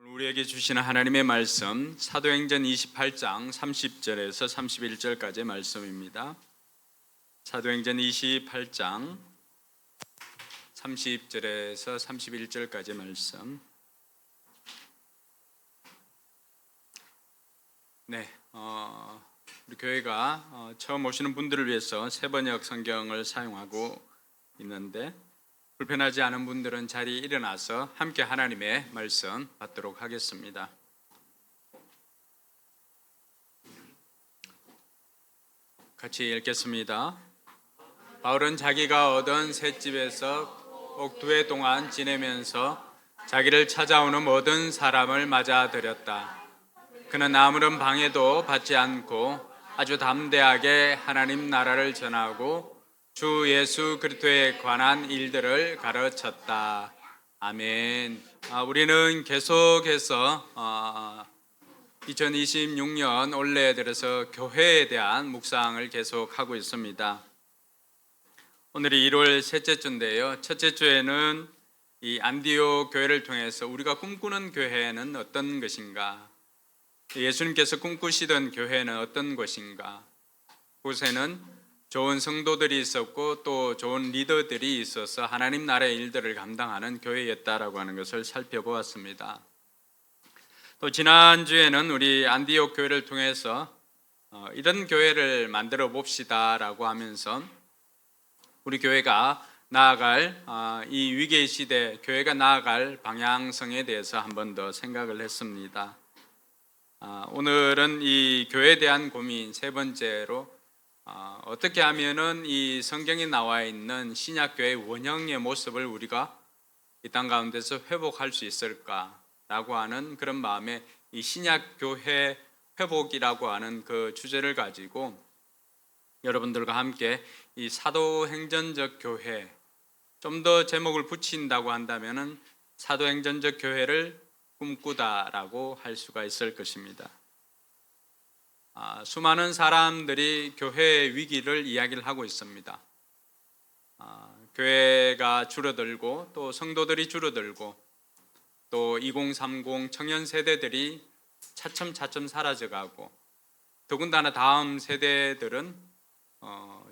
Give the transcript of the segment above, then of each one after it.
우리에게 주시는 하나님의 말씀 사도행전 28장 30절에서 31절까지의 말씀입니다. 사도행전 28장 30절에서 31절까지의 말씀. 우리 교회가 처음 오시는 분들을 위해서 세번역 성경을 사용하고 있는데, 불편하지 않은 분들은 자리에 일어나서 함께 하나님의 말씀 받도록 하겠습니다. 같이 읽겠습니다. 바울은 자기가 얻은 셋집에서 꼭 2해 동안 지내면서 자기를 찾아오는 모든 사람을 맞아들였다. 그는 아무런 방해도 받지 않고 아주 담대하게 하나님 나라를 전하고 주 예수 그리스도에 관한 일들을 가르쳤다. 아멘. 우리는 계속해서 2026년 올해 들어서 교회에 대한 묵상을 계속하고 있습니다. 오늘이 1월 셋째 주인데요. 첫째 주에는 이 안디옥 교회를 통해서 우리가 꿈꾸는 교회는 어떤 것인가, 예수님께서 꿈꾸시던 교회는 어떤 것인가, 그곳에는 좋은 성도들이 있었고 또 좋은 리더들이 있어서 하나님 나라의 일들을 감당하는 교회였다라고 하는 것을 살펴보았습니다. 또 지난주에는 우리 안디옥 교회를 통해서 이런 교회를 만들어 봅시다라고 하면서 우리 교회가 나아갈 이 위기의 시대, 교회가 나아갈 방향성에 대해서 한 번 더 생각을 했습니다. 오늘은 이 교회에 대한 고민 세 번째로 어떻게 하면은 이 성경에 나와 있는 신약교회의 원형의 모습을 우리가 이 땅 가운데서 회복할 수 있을까라고 하는 그런 마음에 이 신약교회 회복이라고 하는 그 주제를 가지고 여러분들과 함께 이 사도행전적 교회, 좀 더 제목을 붙인다고 한다면은 사도행전적 교회를 꿈꾸다라고 할 수가 있을 것입니다. 수많은 사람들이 교회의 위기를 이야기를 하고 있습니다. 교회가 줄어들고 또 성도들이 줄어들고 또 2030 청년 세대들이 차츰차츰 사라져가고, 더군다나 다음 세대들은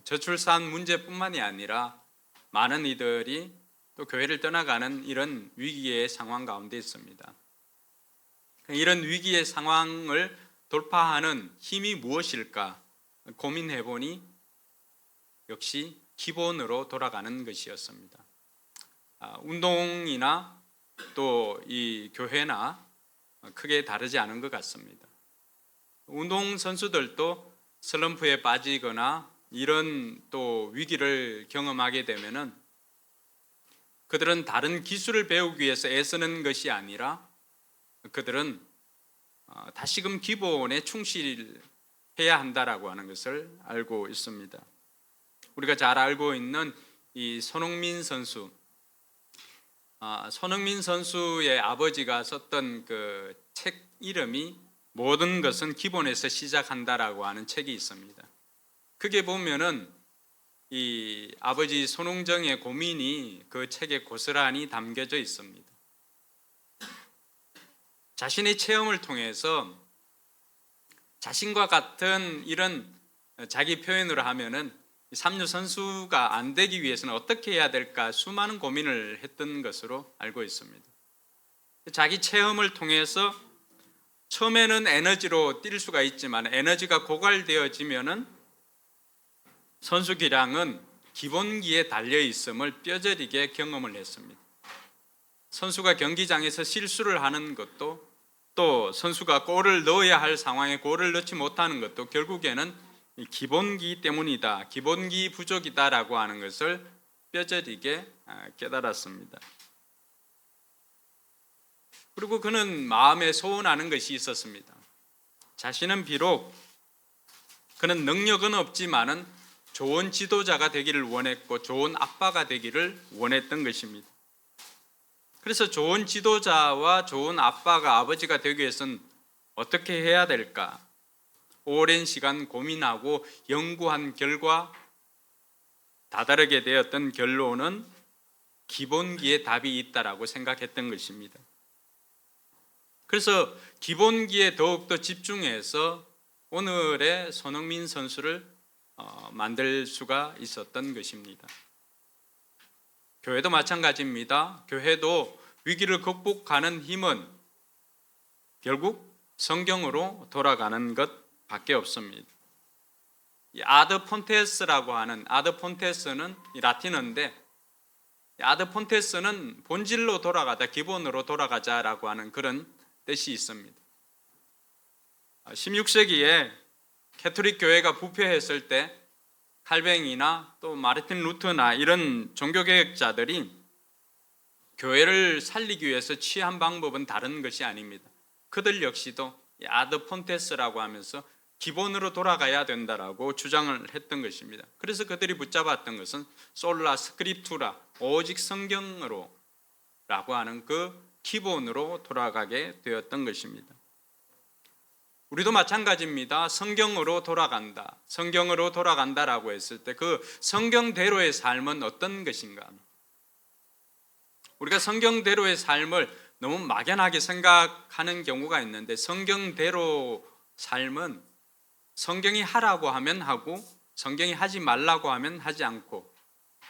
저출산 문제뿐만이 아니라 많은 이들이 또 교회를 떠나가는 이런 위기의 상황 가운데 있습니다. 이런 위기의 상황을 돌파하는 힘이 무엇일까 고민해 보니 역시 기본으로 돌아가는 것이었습니다. 운동이나 또 이 교회나 크게 다르지 않은 것 같습니다. 운동 선수들도 슬럼프에 빠지거나 이런 또 위기를 경험하게 되면은 그들은 다른 기술을 배우기 위해서 애쓰는 것이 아니라 그들은 다시금 기본에 충실해야 한다라고 하는 것을 알고 있습니다. 우리가 잘 알고 있는 이 손흥민 선수, 손흥민 선수의 아버지가 썼던 그 책 이름이 모든 것은 기본에서 시작한다라고 하는 책이 있습니다. 그게 보면은 이 아버지 손흥정의 고민이 그 책에 고스란히 담겨져 있습니다. 자신의 체험을 통해서 자신과 같은 이런 자기 표현으로 하면은 삼류 선수가 안 되기 위해서는 어떻게 해야 될까 수많은 고민을 했던 것으로 알고 있습니다. 자기 체험을 통해서 처음에는 에너지로 뛸 수가 있지만 에너지가 고갈되어지면은 선수 기량은 기본기에 달려 있음을 뼈저리게 경험을 했습니다. 선수가 경기장에서 실수를 하는 것도, 또 선수가 골을 넣어야 할 상황에 골을 넣지 못하는 것도 결국에는 기본기 때문이다, 기본기 부족이다라고 하는 것을 뼈저리게 깨달았습니다. 그리고 그는 마음에 소원하는 것이 있었습니다. 자신은 비록 그는 능력은 없지만은 좋은 지도자가 되기를 원했고 좋은 아빠가 되기를 원했던 것입니다. 그래서 좋은 지도자와 좋은 아빠가, 아버지가 되기 위해서는 어떻게 해야 될까? 오랜 시간 고민하고 연구한 결과 다다르게 되었던 결론은 기본기에 답이 있다라고 생각했던 것입니다. 그래서 기본기에 더욱더 집중해서 오늘의 손흥민 선수를 만들 수가 있었던 것입니다. 교회도 마찬가지입니다. 교회도 위기를 극복하는 힘은 결국 성경으로 돌아가는 것밖에 없습니다. 아드 폰테스라고 하는, 아드 폰테스는 라틴어인데, 아드 폰테스는 본질로 돌아가다, 기본으로 돌아가자라고 하는 그런 뜻이 있습니다. 16세기에 캐톨릭 교회가 부패했을 때 칼뱅이나 또 마르틴 루터나 이런 종교개혁자들이 교회를 살리기 위해서 취한 방법은 다른 것이 아닙니다. 그들 역시도 아드 폰테스라고 하면서 기본으로 돌아가야 된다라고 주장을 했던 것입니다. 그래서 그들이 붙잡았던 것은 솔라 스크립투라, 오직 성경으로 라고 하는 그 기본으로 돌아가게 되었던 것입니다. 우리도 마찬가지입니다. 성경으로 돌아간다. 성경으로 돌아간다라고 했을 때 그 성경대로의 삶은 어떤 것인가? 우리가 성경대로의 삶을 너무 막연하게 생각하는 경우가 있는데, 성경대로 삶은 성경이 하라고 하면 하고 성경이 하지 말라고 하면 하지 않고,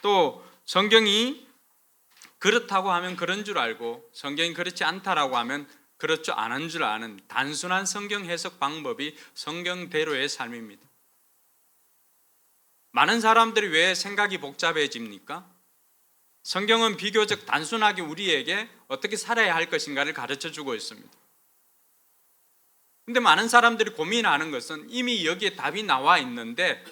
또 성경이 그렇다고 하면 그런 줄 알고 성경이 그렇지 않다라고 하면 그렇지 않은 줄 아는 단순한 성경 해석 방법이 성경대로의 삶입니다. 많은 사람들이 왜 생각이 복잡해집니까? 성경은 비교적 단순하게 우리에게 어떻게 살아야 할 것인가를 가르쳐 주고 있습니다. 근데 많은 사람들이 고민하는 것은 이미 여기에 답이 나와 있는데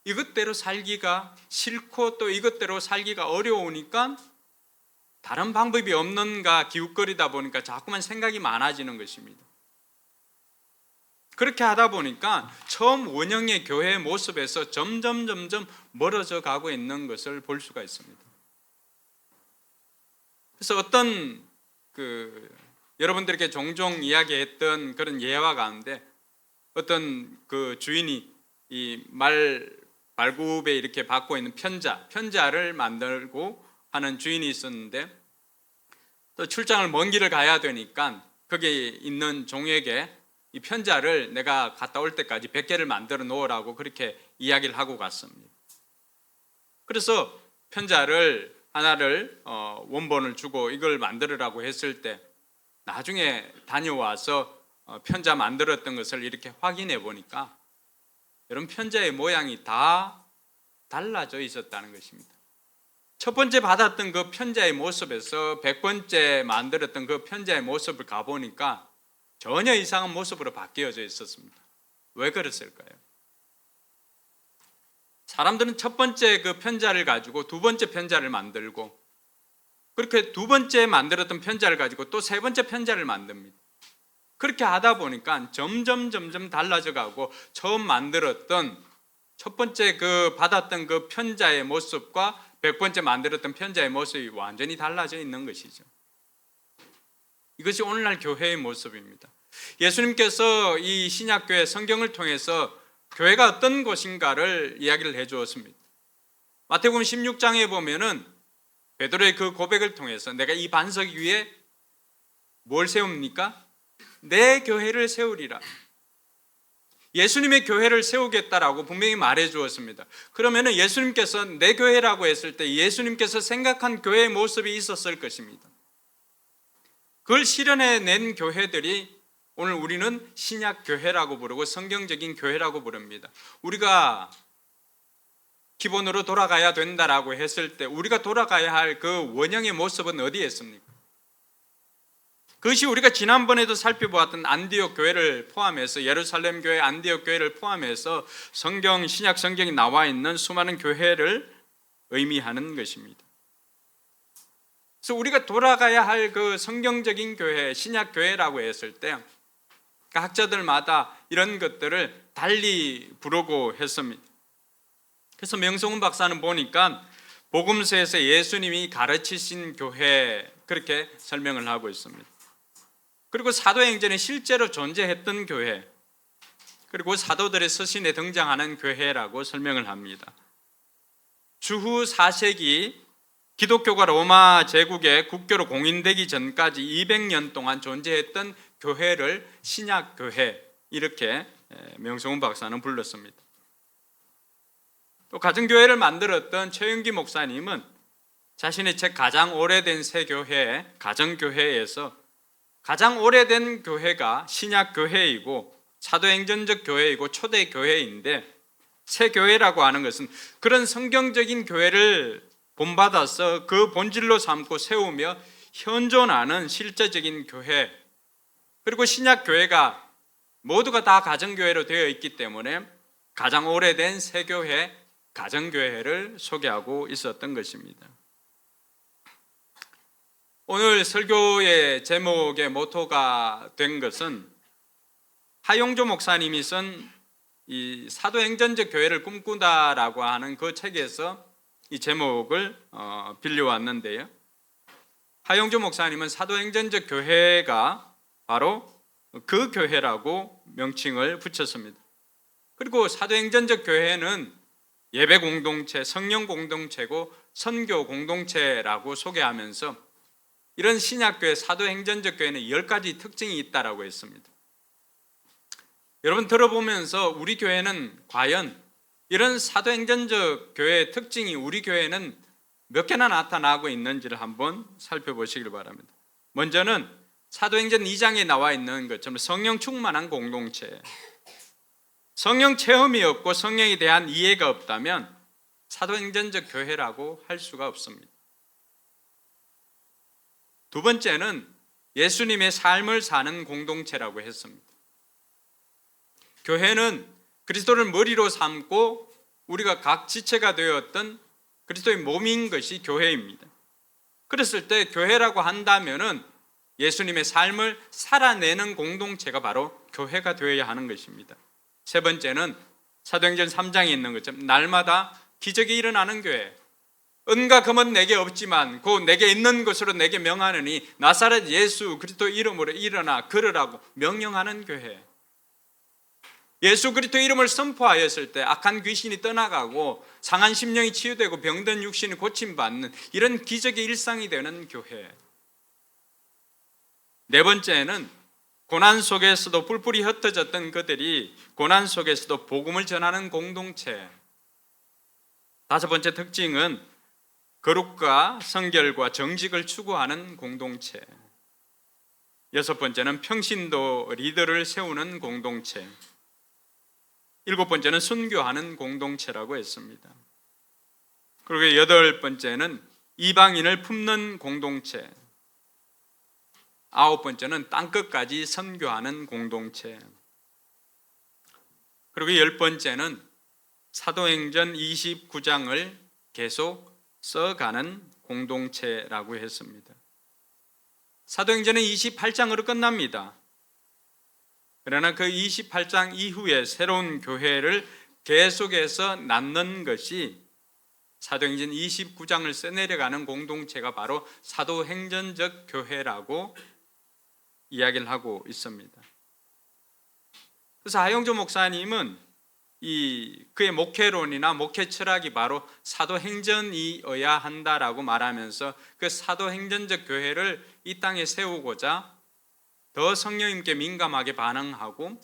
이것대로 살기가 싫고 또 이것대로 살기가 어려우니까 다른 방법이 없는가 기웃거리다 보니까 자꾸만 생각이 많아지는 것입니다. 그렇게 하다 보니까 처음 원형의 교회 모습에서 점점 멀어져 가고 있는 것을 볼 수가 있습니다. 그래서 어떤 여러분들에게 종종 이야기했던 그런 예화 가운데 어떤 그 주인이 이 말굽에 이렇게 받고 있는 편자를 만들고 하는 주인이 있었는데, 또 출장을 먼 길을 가야 되니까 거기에 있는 종에게 이 편자를 내가 갔다 올 때까지 100개를 만들어 놓으라고 그렇게 이야기를 하고 갔습니다. 그래서 편자를 하나를 원본을 주고 이걸 만들으라고 했을 때 나중에 다녀와서 편자 만들었던 것을 이렇게 확인해 보니까 여러분, 편자의 모양이 다 달라져 있었다는 것입니다. 첫 번째 받았던 그 편자의 모습에서 100번째 만들었던 그 편자의 모습을 가보니까 전혀 이상한 모습으로 바뀌어져 있었습니다. 왜 그랬을까요? 사람들은 첫 번째 그 편자를 가지고 두 번째 편자를 만들고, 그렇게 두 번째 만들었던 편자를 가지고 또 세 번째 편자를 만듭니다. 그렇게 하다 보니까 점점 달라져 가고 처음 만들었던 첫 번째 그 받았던 그 편자의 모습과 100번째 만들었던 편자의 모습이 완전히 달라져 있는 것이죠. 이것이 오늘날 교회의 모습입니다. 예수님께서 이 신약교회 성경을 통해서 교회가 어떤 곳인가를 이야기를 해주었습니다. 마태복음 16장에 보면은 베드로의 그 고백을 통해서 내가 이 반석 위에 뭘 세웁니까? 내 교회를 세우리라. 예수님의 교회를 세우겠다라고 분명히 말해 주었습니다. 그러면 예수님께서 내 교회라고 했을 때 예수님께서 생각한 교회의 모습이 있었을 것입니다. 그걸 실현해낸 교회들이 오늘 우리는 신약 교회라고 부르고 성경적인 교회라고 부릅니다. 우리가 기본으로 돌아가야 된다라고 했을 때 우리가 돌아가야 할 그 원형의 모습은 어디에 있습니까? 그것이 우리가 지난번에도 살펴보았던 안디옥 교회를 포함해서, 예루살렘 교회, 안디옥 교회를 포함해서 신약 성경이 나와 있는 수많은 교회를 의미하는 것입니다. 그래서 우리가 돌아가야 할 그 성경적인 교회, 신약 교회라고 했을 때 학자들마다 이런 것들을 달리 부르고 했습니다. 그래서 명성훈 박사는 보니까 복음서에서 예수님이 가르치신 교회, 그렇게 설명을 하고 있습니다. 그리고 사도행전에 실제로 존재했던 교회, 그리고 사도들의 서신에 등장하는 교회라고 설명을 합니다. 주후 4세기 기독교가 로마 제국의 국교로 공인되기 전까지 200년 동안 존재했던 교회를 신약교회 이렇게 명성훈 박사는 불렀습니다. 또 가정교회를 만들었던 최윤기 목사님은 자신의 책 가장 오래된 새 교회, 가정교회에서 가장 오래된 교회가 신약교회이고 사도행전적 교회이고 초대교회인데, 새 교회라고 하는 것은 그런 성경적인 교회를 본받아서 그 본질로 삼고 세우며 현존하는 실제적인 교회, 그리고 신약교회가 모두가 다 가정교회로 되어 있기 때문에 가장 오래된 새 교회, 가정교회를 소개하고 있었던 것입니다. 오늘 설교의 제목의 모토가 된 것은 하용조 목사님이 쓴 이 사도행전적 교회를 꿈꾼다라고 하는 그 책에서 이 제목을 빌려왔는데요. 하용조 목사님은 사도행전적 교회가 바로 그 교회라고 명칭을 붙였습니다. 그리고 사도행전적 교회는 예배 공동체, 성령 공동체고 선교 공동체라고 소개하면서 이런 신약교회, 사도행전적 교회는 10가지 특징이 있다라고 했습니다. 여러분 들어보면서 우리 교회는 과연 이런 사도행전적 교회의 특징이 우리 교회는 몇 개나 나타나고 있는지를 한번 살펴보시길 바랍니다. 먼저는 사도행전 2장에 나와 있는 것처럼 성령 충만한 공동체, 성령 체험이 없고 성령에 대한 이해가 없다면 사도행전적 교회라고 할 수가 없습니다. 두 번째는 예수님의 삶을 사는 공동체라고 했습니다. 교회는 그리스도를 머리로 삼고 우리가 각 지체가 되었던 그리스도의 몸인 것이 교회입니다. 그랬을 때 교회라고 한다면은 예수님의 삶을 살아내는 공동체가 바로 교회가 되어야 하는 것입니다. 세 번째는 사도행전 3장에 있는 것처럼 날마다 기적이 일어나는 교회. 은과 금은 내게 없지만 곧 내게 있는 것으로 내게 명하느니 나사렛 예수 그리스도 이름으로 일어나 걸으라고 명령하는 교회. 예수 그리스도 이름을 선포하였을 때 악한 귀신이 떠나가고 상한 심령이 치유되고 병든 육신이 고침받는 이런 기적의 일상이 되는 교회. 네 번째는 고난 속에서도 뿔뿔이 흩어졌던 그들이 고난 속에서도 복음을 전하는 공동체. 다섯 번째 특징은 거룩과 성결과 정직을 추구하는 공동체. 여섯 번째는 평신도 리더를 세우는 공동체. 일곱 번째는 순교하는 공동체라고 했습니다. 그리고 여덟 번째는 이방인을 품는 공동체. 아홉 번째는 땅끝까지 선교하는 공동체. 그리고 열 번째는 사도행전 29장을 계속 써가는 공동체라고 했습니다. 사도행전은 28장으로 끝납니다. 그러나 그 28장 이후에 새로운 교회를 계속해서 낳는 것이 사도행전 29장을 써내려가는 공동체가 바로 사도행전적 교회라고 이야기를 하고 있습니다. 그래서 하용조 목사님은 그의 목회론이나 목회 철학이 바로 사도행전이어야 한다라고 말하면서 그 사도행전적 교회를 이 땅에 세우고자 더 성령님께 민감하게 반응하고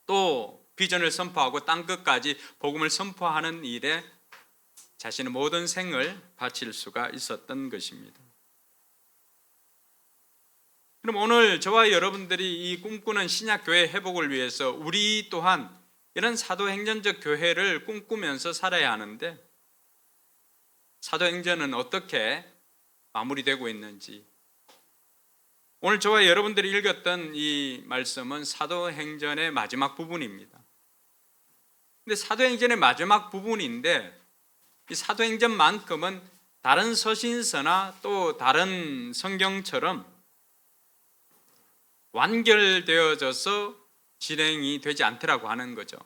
또 비전을 선포하고 땅끝까지 복음을 선포하는 일에 자신의 모든 생을 바칠 수가 있었던 것입니다. 그럼 오늘 저와 여러분들이 이 꿈꾸는 신약교회 회복을 위해서 우리 또한 이런 사도행전적 교회를 꿈꾸면서 살아야 하는데 사도행전은 어떻게 마무리되고 있는지, 오늘 저와 여러분들이 읽었던 이 말씀은 사도행전의 마지막 부분입니다. 근데 사도행전의 마지막 부분인데 이 사도행전만큼은 다른 서신서나 또 다른 성경처럼 완결되어져서 진행이 되지 않더라고 하는 거죠.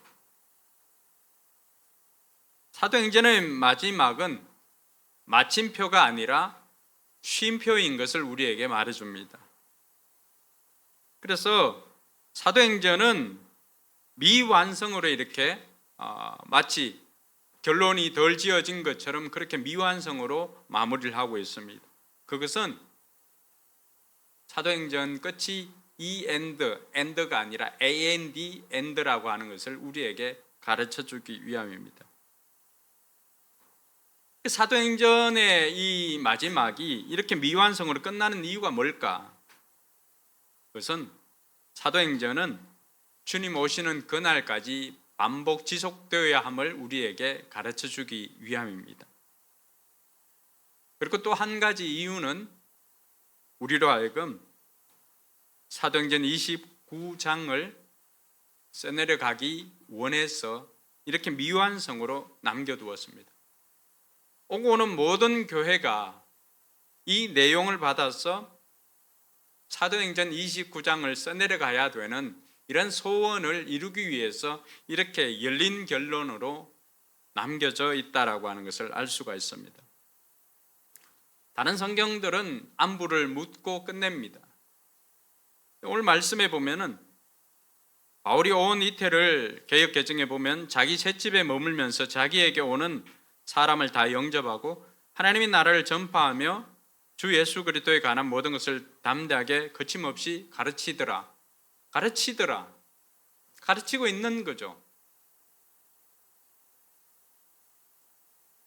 사도행전의 마지막은 마침표가 아니라 쉼표인 것을 우리에게 말해줍니다. 그래서 사도행전은 미완성으로 이렇게 마치 결론이 덜 지어진 것처럼 그렇게 미완성으로 마무리를 하고 있습니다. 그것은 사도행전 끝이 and가 아니라 and라고 하는 것을 우리에게 가르쳐 주기 위함입니다. 사도행전의 이 마지막이 이렇게 미완성으로 끝나는 이유가 뭘까? 그것은 사도행전은 주님 오시는 그날까지 반복 지속되어야 함을 우리에게 가르쳐 주기 위함입니다. 그리고 또 한 가지 이유는 우리로 하여금 사도행전 29장을 써내려가기 원해서 이렇게 미완성으로 남겨두었습니다. 오고 오는 모든 교회가 이 내용을 받아서 사도행전 29장을 써내려가야 되는 이런 소원을 이루기 위해서 이렇게 열린 결론으로 남겨져 있다라고 하는 것을 알 수가 있습니다. 다른 성경들은 안부를 묻고 끝냅니다. 오늘 말씀에 보면은 바울이 온 이태를 개역 개정에 보면 자기 셋집에 머물면서 자기에게 오는 사람을 다 영접하고 하나님의 나라를 전파하며 주 예수 그리스도에 관한 모든 것을 담대하게 거침없이 가르치더라. 가르치고 있는 거죠.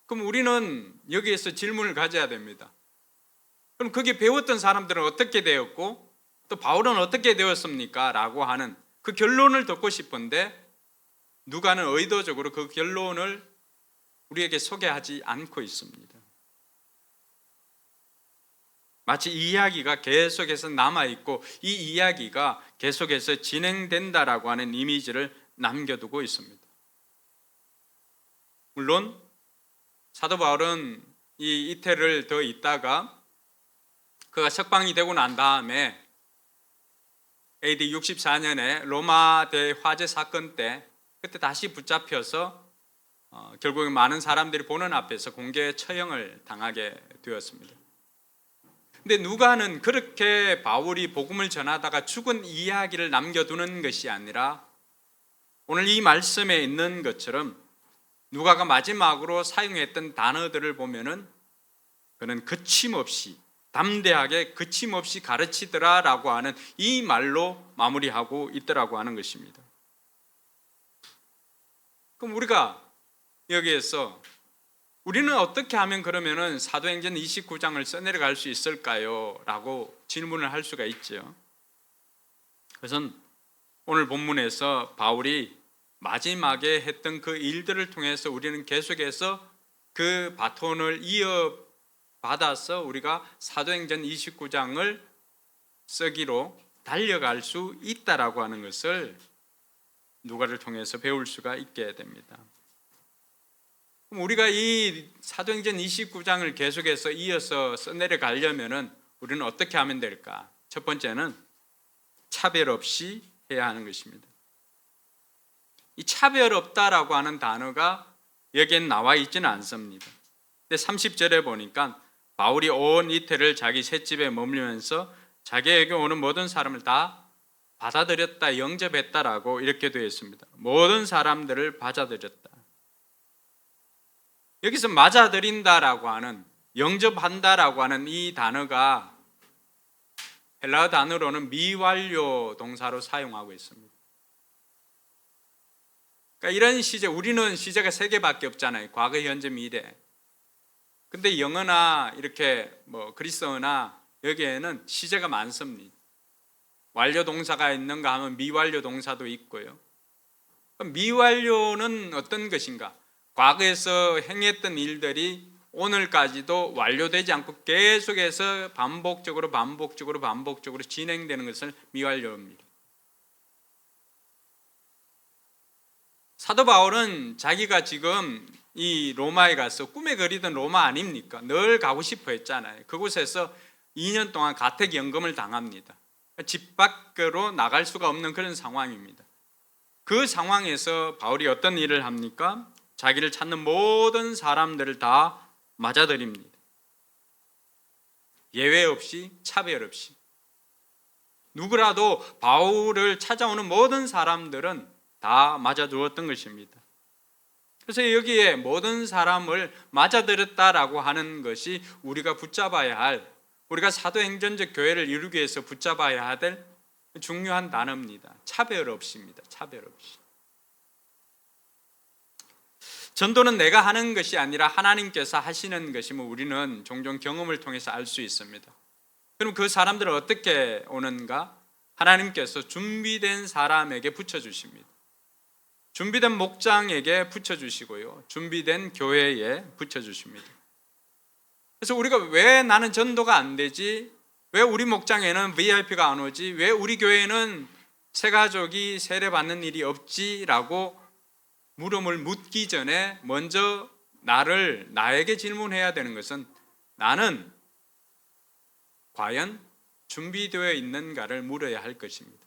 그럼 우리는 여기에서 질문을 가져야 됩니다. 그럼 거기 배웠던 사람들은 어떻게 되었고 또 바울은 어떻게 되었습니까? 라고 하는 그 결론을 듣고 싶은데 누가는 의도적으로 그 결론을 우리에게 소개하지 않고 있습니다. 마치 이 이야기가 계속해서 남아있고 이 이야기가 계속해서 진행된다라고 하는 이미지를 남겨두고 있습니다. 물론 사도 바울은 이 이태를 더 있다가 그가 석방이 되고 난 다음에 AD 64년에 로마 대화재 사건 때 그때 다시 붙잡혀서 결국에 많은 사람들이 보는 앞에서 공개 처형을 당하게 되었습니다. 근데 누가는 그렇게 바울이 복음을 전하다가 죽은 이야기를 남겨두는 것이 아니라 오늘 이 말씀에 있는 것처럼 누가가 마지막으로 사용했던 단어들을 보면은 그는 거침없이 담대하게 거침없이 가르치더라라고 하는 이 말로 마무리하고 있더라고 하는 것입니다. 그럼 우리가 여기에서 우리는 어떻게 하면 그러면은 사도행전 29장을 써내려갈 수 있을까요? 라고 질문을 할 수가 있죠. 그것은 오늘 본문에서 바울이 마지막에 했던 그 일들을 통해서 우리는 계속해서 그 바톤을 이어받아서 우리가 사도행전 29장을 쓰기로 달려갈 수 있다라고 하는 것을 누가를 통해서 배울 수가 있게 됩니다. 그럼 우리가 이 사도행전 29장을 계속해서 이어서 써내려가려면은 우리는 어떻게 하면 될까? 첫 번째는 차별 없이 해야 하는 것입니다. 이 차별 없다라고 하는 단어가 여기엔 나와 있지는 않습니다. 근데 30절에 보니까 바울이 온 이태를 자기 셋집에 머물면서 자기에게 오는 모든 사람을 다 받아들였다, 영접했다라고 이렇게 되어 있습니다. 모든 사람들을 받아들였다. 여기서 맞아들인다라고 하는, 영접한다라고 하는 이 단어가 헬라어 단어로는 미완료 동사로 사용하고 있습니다. 그러니까 이런 시제, 우리는 시제가 3개밖에 없잖아요. 과거, 현재, 미래. 근데 영어나 이렇게 그리스어나 여기에는 시제가 많습니다. 완료 동사가 있는가 하면 미완료 동사도 있고요. 그럼 미완료는 어떤 것인가? 과거에서 행했던 일들이 오늘까지도 완료되지 않고 계속해서 반복적으로 진행되는 것을 미완료입니다. 사도 바울은 자기가 지금 이 로마에 가서 꿈에 그리던 로마 아닙니까? 늘 가고 싶어 했잖아요. 그곳에서 2년 동안 가택연금을 당합니다. 집 밖으로 나갈 수가 없는 그런 상황입니다. 그 상황에서 바울이 어떤 일을 합니까? 자기를 찾는 모든 사람들을 다 맞아들입니다. 예외 없이, 차별 없이. 누구라도 바울을 찾아오는 모든 사람들은 다 맞아두었던 것입니다. 그래서 여기에 모든 사람을 맞아들였다라고 하는 것이 우리가 붙잡아야 할, 우리가 사도행전적 교회를 이루기 위해서 붙잡아야 될 중요한 단어입니다. 차별 없이입니다. 차별 없이. 전도는 내가 하는 것이 아니라 하나님께서 하시는 것임을 우리는 종종 경험을 통해서 알 수 있습니다. 그럼 그 사람들은 어떻게 오는가? 하나님께서 준비된 사람에게 붙여주십니다. 준비된 목장에게 붙여주시고요, 준비된 교회에 붙여주십니다. 그래서 우리가 왜 나는 전도가 안 되지? 왜 우리 목장에는 VIP가 안 오지? 왜 우리 교회에는 새 가족이 세례받는 일이 없지? 라고 물음을 묻기 전에 먼저 나에게 질문해야 되는 것은, 나는 과연 준비되어 있는가를 물어야 할 것입니다.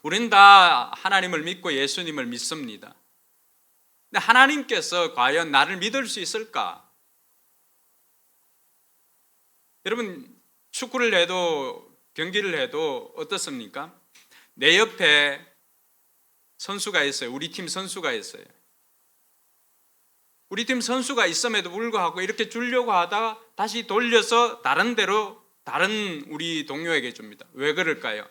우리는 다 하나님을 믿고 예수님을 믿습니다. 근데 하나님께서 과연 나를 믿을 수 있을까? 여러분, 축구를 해도 경기를 해도 어떻습니까? 내 옆에 선수가 있어요. 우리 팀 선수가 있어요. 우리 팀 선수가 있음에도 불구하고 이렇게 주려고 하다가 다시 돌려서 다른 우리 동료에게 줍니다. 왜 그럴까요?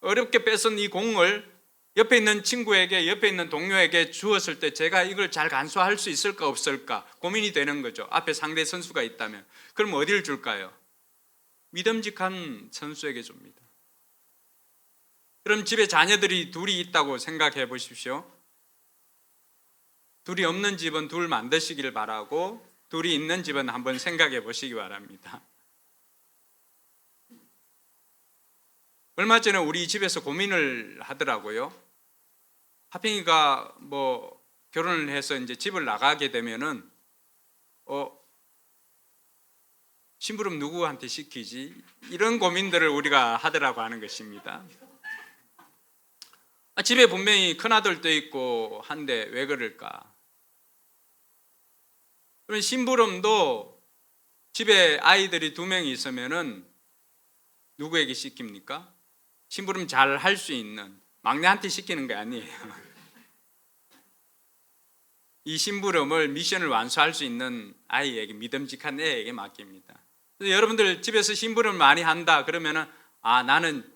어렵게 뺏은 이 공을 옆에 있는 친구에게, 옆에 있는 동료에게 주었을 때 제가 이걸 잘 간수할 수 있을까 없을까 고민이 되는 거죠. 앞에 상대 선수가 있다면. 그럼 어디를 줄까요? 믿음직한 선수에게 줍니다. 그럼 집에 자녀들이 둘이 있다고 생각해 보십시오. 둘이 없는 집은 둘 만드시길 바라고, 둘이 있는 집은 한번 생각해 보시기 바랍니다. 얼마 전에 우리 집에서 고민을 하더라고요. 하핑이가 결혼을 해서 이제 집을 나가게 되면은 심부름 누구한테 시키지? 이런 고민들을 우리가 하더라고 하는 것입니다. 집에 분명히 큰아들도 있고 한데 왜 그럴까? 그럼 심부름도 집에 아이들이 2명이 있으면은 누구에게 시킵니까? 심부름 잘 할 수 있는 막내한테 시키는 게 아니에요. 이 심부름을 미션을 완수할 수 있는 아이에게, 믿음직한 애에게 맡깁니다. 그래서 여러분들 집에서 심부름을 많이 한다 그러면은 나는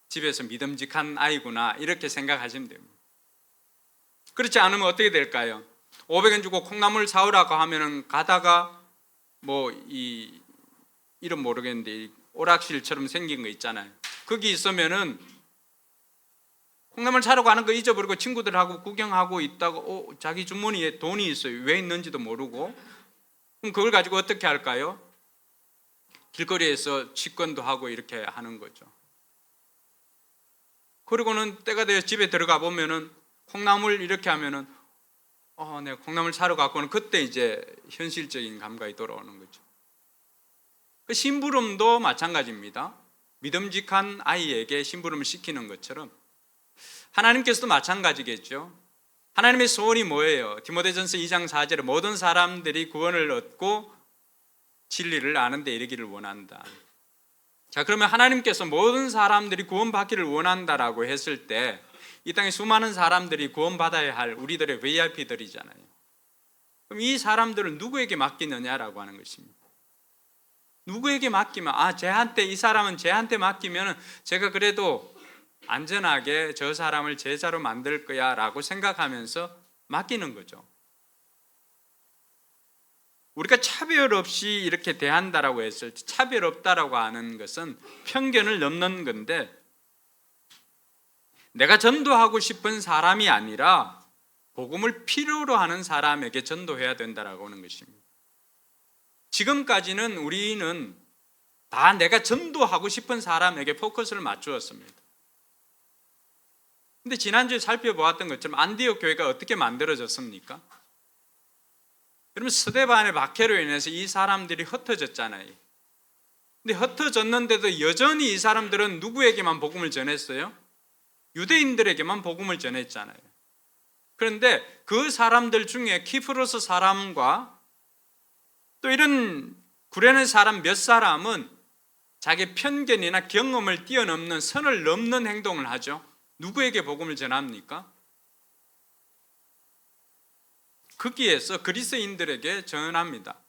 집에서 믿음직한 아이구나 이렇게 생각하시면 됩니다. 그렇지 않으면 어떻게 될까요? 500원 주고 콩나물 사오라고 하면은 가다가 이름 모르겠는데 오락실처럼 생긴 거 있잖아요. 거기 있으면은 콩나물 사러 가는 거 잊어버리고 친구들하고 구경하고 있다가 자기 주머니에 돈이 있어요. 왜 있는지도 모르고. 그럼 그걸 가지고 어떻게 할까요? 길거리에서 취권도 하고 이렇게 하는 거죠. 그리고는 때가 되어 집에 들어가 보면은 콩나물 이렇게 하면은 내가 콩나물 사러 갔고는 그때 이제 현실적인 감각이 돌아오는 거죠. 그 심부름도 마찬가지입니다. 믿음직한 아이에게 심부름을 시키는 것처럼 하나님께서도 마찬가지겠죠. 하나님의 소원이 뭐예요? 디모데전서 2장 4절에 모든 사람들이 구원을 얻고 진리를 아는 데 이르기를 원한다. 자, 그러면 하나님께서 모든 사람들이 구원받기를 원한다라고 했을 때 이 땅에 수많은 사람들이 구원받아야 할 우리들의 VIP들이잖아요. 그럼 이 사람들을 누구에게 맡기느냐라고 하는 것입니다. 누구에게 맡기면 이 사람은 쟤한테 맡기면 제가 그래도 안전하게 저 사람을 제자로 만들 거야 라고 생각하면서 맡기는 거죠. 우리가 차별 없이 이렇게 대한다라고 했을 때 차별 없다라고 하는 것은 편견을 넘는 건데, 내가 전도하고 싶은 사람이 아니라 복음을 필요로 하는 사람에게 전도해야 된다라고 하는 것입니다. 지금까지는 우리는 다 내가 전도하고 싶은 사람에게 포커스를 맞추었습니다. 근데 지난주에 살펴보았던 것처럼 안디옥 교회가 어떻게 만들어졌습니까? 여러분, 스데반의 박해로 인해서 이 사람들이 흩어졌잖아요. 근데 흩어졌는데도 여전히 이 사람들은 누구에게만 복음을 전했어요? 유대인들에게만 복음을 전했잖아요. 그런데 그 사람들 중에 키프로스 사람과 또 이런 구레네 사람 몇 사람은 자기 편견이나 경험을 뛰어넘는 선을 넘는 행동을 하죠. 누구에게 복음을 전합니까? 거기에서 그리스인들에게 전합니다.